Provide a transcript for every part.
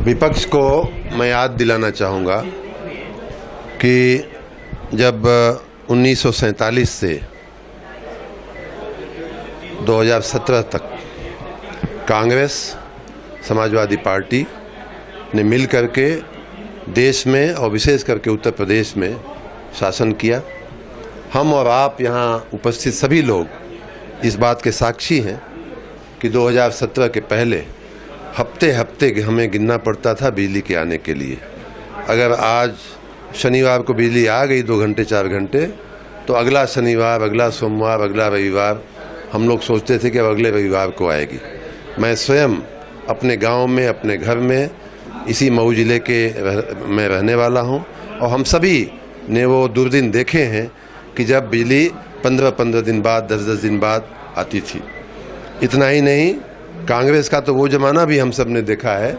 विपक्ष को मैं याद दिलाना चाहूँगा कि जब 1947 से 2017 तक कांग्रेस समाजवादी पार्टी ने मिल करके देश में और विशेष करके उत्तर प्रदेश में शासन किया, हम और आप यहाँ उपस्थित सभी लोग इस बात के साक्षी हैं कि 2017 के पहले हफ्ते हफ्ते हमें गिनना पड़ता था बिजली के आने के लिए। अगर आज शनिवार को बिजली आ गई 2 घंटे 4 घंटे, तो अगला शनिवार, अगला सोमवार, अगला रविवार हम लोग सोचते थे कि अब अगले रविवार को आएगी। मैं स्वयं अपने गांव में, अपने घर में, इसी मऊ जिले में रहने वाला हूं, और हम सभी ने वो दुर्दिन देखे हैं कि जब बिजली 15-15 दिन बाद, 10-10 दिन बाद आती थी। इतना ही नहीं, कांग्रेस का तो वो ज़माना भी हम सब ने देखा है।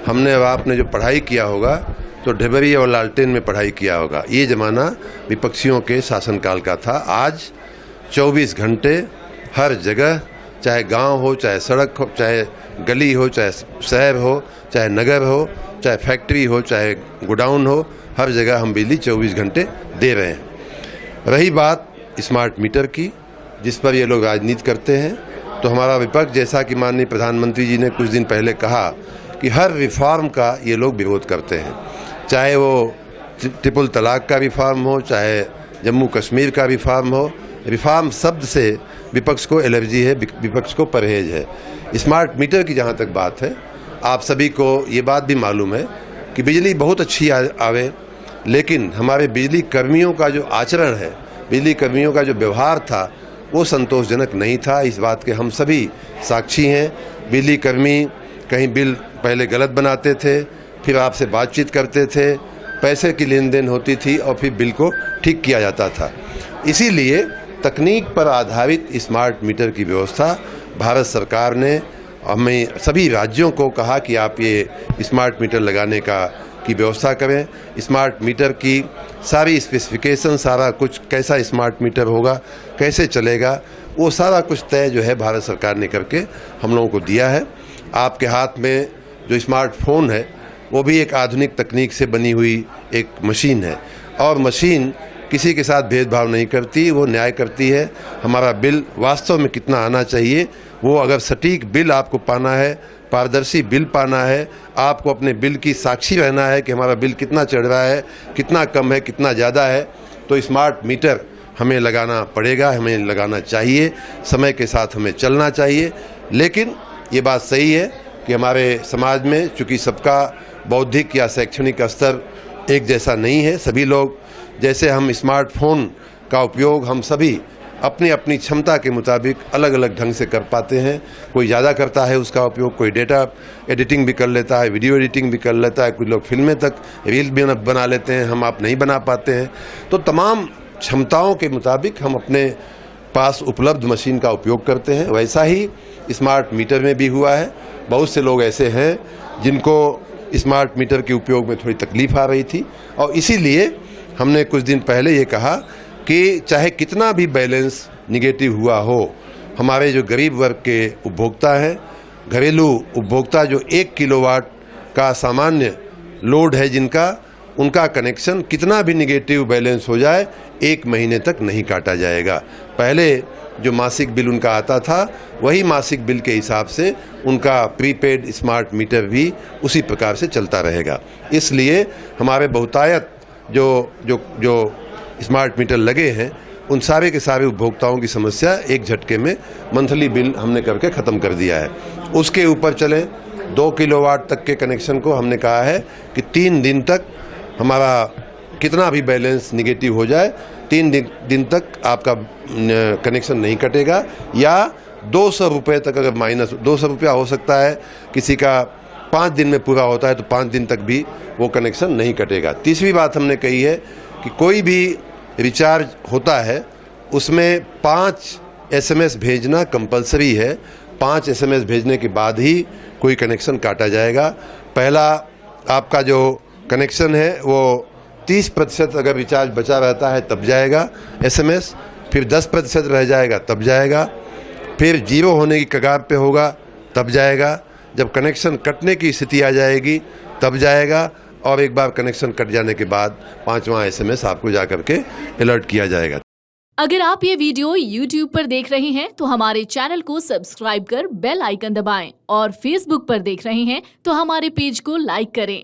हमने और आपने जो पढ़ाई किया होगा तो ढेबरी और लालटेन में पढ़ाई किया होगा। ये ज़माना विपक्षियों के शासनकाल का था। आज 24 घंटे हर जगह, चाहे गांव हो, चाहे सड़क हो, चाहे गली हो, चाहे शहर हो, चाहे नगर हो, चाहे फैक्ट्री हो, चाहे गोडाउन हो, हर जगह हम बिजली 24 घंटे दे रहे हैं। रही बात स्मार्ट मीटर की, जिस पर ये लोग राजनीति करते हैं, तो हमारा विपक्ष, जैसा कि माननीय प्रधानमंत्री जी ने कुछ दिन पहले कहा कि हर रिफॉर्म का ये लोग विरोध करते हैं, चाहे वो ट्रिपल तलाक का रिफॉर्म हो, चाहे जम्मू कश्मीर का रिफॉर्म हो। रिफॉर्म शब्द से विपक्ष को एलर्जी है, विपक्ष को परहेज है। स्मार्ट मीटर की जहाँ तक बात है, आप सभी को ये बात भी मालूम है कि बिजली बहुत अच्छी आवे, लेकिन हमारे बिजली कर्मियों का जो आचरण है, बिजली कर्मियों का जो व्यवहार था, वो संतोषजनक नहीं था। इस बात के हम सभी साक्षी हैं। बिजली कर्मी कहीं बिल पहले गलत बनाते थे, फिर आपसे बातचीत करते थे, पैसे की लेन देन होती थी और फिर बिल को ठीक किया जाता था। इसीलिए तकनीक पर आधारित स्मार्ट मीटर की व्यवस्था भारत सरकार ने हमें सभी राज्यों को कहा कि आप ये स्मार्ट मीटर लगाने की व्यवस्था करें। स्मार्ट मीटर की सारी स्पेसिफिकेशन, सारा कुछ, कैसा स्मार्ट मीटर होगा, कैसे चलेगा, वो सारा कुछ तय जो है भारत सरकार ने करके हम लोगों को दिया है। आपके हाथ में जो स्मार्टफोन है, वो भी एक आधुनिक तकनीक से बनी हुई एक मशीन है, और मशीन किसी के साथ भेदभाव नहीं करती, वो न्याय करती है। हमारा बिल वास्तव में कितना आना चाहिए, वो अगर सटीक बिल आपको पाना है, पारदर्शी बिल पाना है, आपको अपने बिल की साक्षी रहना है कि हमारा बिल कितना चढ़ रहा है, कितना कम है, कितना ज़्यादा है, तो स्मार्ट मीटर हमें लगाना पड़ेगा, हमें लगाना चाहिए। समय के साथ हमें चलना चाहिए। लेकिन ये बात सही है कि हमारे समाज में चूँकि सबका बौद्धिक या शैक्षणिक स्तर एक जैसा नहीं है, सभी लोग, जैसे हम स्मार्टफोन का उपयोग हम सभी अपनी अपनी क्षमता के मुताबिक अलग अलग ढंग से कर पाते हैं। कोई ज़्यादा करता है उसका उपयोग, कोई डेटा एडिटिंग भी कर लेता है, वीडियो एडिटिंग भी कर लेता है, कुछ लोग फिल्में तक, रील भी बना लेते हैं, हम आप नहीं बना पाते हैं। तो तमाम क्षमताओं के मुताबिक हम अपने पास उपलब्ध मशीन का उपयोग करते हैं। वैसा ही स्मार्ट मीटर में भी हुआ है। बहुत से लोग ऐसे हैं जिनको स्मार्ट मीटर के उपयोग में थोड़ी तकलीफ आ रही थी, और इसीलिए हमने कुछ दिन पहले ये कहा कि चाहे कितना भी बैलेंस निगेटिव हुआ हो, हमारे जो गरीब वर्ग के उपभोक्ता हैं, घरेलू उपभोक्ता जो 1 किलोवाट का सामान्य लोड है जिनका, उनका कनेक्शन कितना भी निगेटिव बैलेंस हो जाए, 1 महीने तक नहीं काटा जाएगा। पहले जो मासिक बिल उनका आता था, वही मासिक बिल के हिसाब से उनका प्रीपेड स्मार्ट मीटर भी उसी प्रकार से चलता रहेगा। इसलिए हमारे बहुतायत जो स्मार्ट मीटर लगे हैं, उन सारे के सारे उपभोक्ताओं की समस्या एक झटके में मंथली बिल हमने करके ख़त्म कर दिया है। उसके ऊपर चले 2 किलोवाट तक के कनेक्शन को हमने कहा है कि 3 दिन तक हमारा कितना भी बैलेंस निगेटिव हो जाए, 3 दिन तक आपका कनेक्शन नहीं कटेगा, या 200 रुपये तक, अगर माइनस 200 रुपया हो सकता है, किसी का 5 दिन में पूरा होता है तो 5 दिन तक भी वो कनेक्शन नहीं कटेगा। तीसरी बात हमने कही है कि कोई भी रिचार्ज होता है उसमें 5 SMS भेजना कंपलसरी है। 5 SMS भेजने के बाद ही कोई कनेक्शन काटा जाएगा। पहला आपका जो कनेक्शन है वो 30% अगर रिचार्ज बचा रहता है तब जाएगा SMS, फिर 10% रह जाएगा तब जाएगा, फिर 0 होने की कगार पे होगा तब जाएगा। जब कनेक्शन कटने की स्थिति आ जाएगी तब जाएगा, और एक बार कनेक्शन कट जाने के बाद 5वां SMS आपको जा करके अलर्ट किया जाएगा। अगर आप ये वीडियो YouTube पर देख रहे हैं तो हमारे चैनल को सब्सक्राइब कर बेल आइकन दबाएं, और Facebook पर देख रहे हैं तो हमारे पेज को लाइक करें।